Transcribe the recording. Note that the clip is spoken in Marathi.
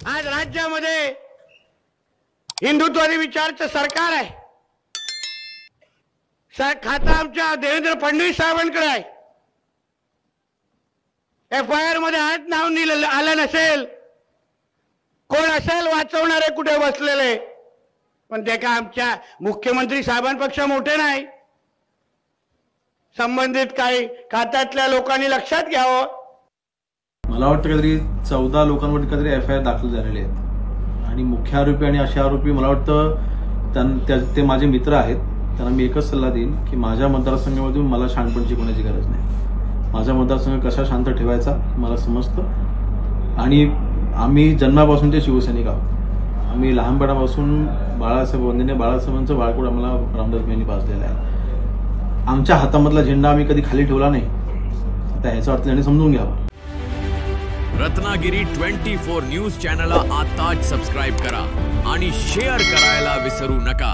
आज राज्यामध्ये हिंदुत्ववादी विचारचं सरकार आहे. खातं आमच्या देवेंद्र फडणवीस साहेबांकडे आहे. FIR मध्ये आज नाव आलं नसेल, कोण असेल वाचवणारे कुठे बसलेले, पण ते का आमच्या मुख्यमंत्री साहेबांपेक्षा मोठे नाही. संबंधित काही खात्यातल्या लोकांनी लक्षात घ्यावं. मला वाटतं काहीतरी 14 लोकांवर काहीतरी FIR दाखल झालेले आहेत आणि मुख्य आरोपी आणि असे आरोपी मला वाटतं ते माझे मित्र आहेत. त्यांना मी एकच सल्ला देईन की माझ्या मतदारसंघामधून मला शहाणपण शिकवण्याची गरज नाही. माझा मतदारसंघ कसा शांत ठेवायचा मला समजतं आणि आम्ही जन्मापासूनचे शिवसैनिक आहोत. आम्ही लहानपणापासून बाळासाहेब वंदनीय बाळासाहेबांचं बाळकूड आम्हाला रामदास यांनी पाजलेलं आहे. आमच्या हातामधला झेंडा आम्ही कधी खाली ठेवला नाही. आता ह्याचा अर्थ त्यांनी समजून घ्यावा. रत्नागिरी 24 न्यूज चॅनलला आताच सबस्क्राइब करा आणि शेअर करायला विसरू नका.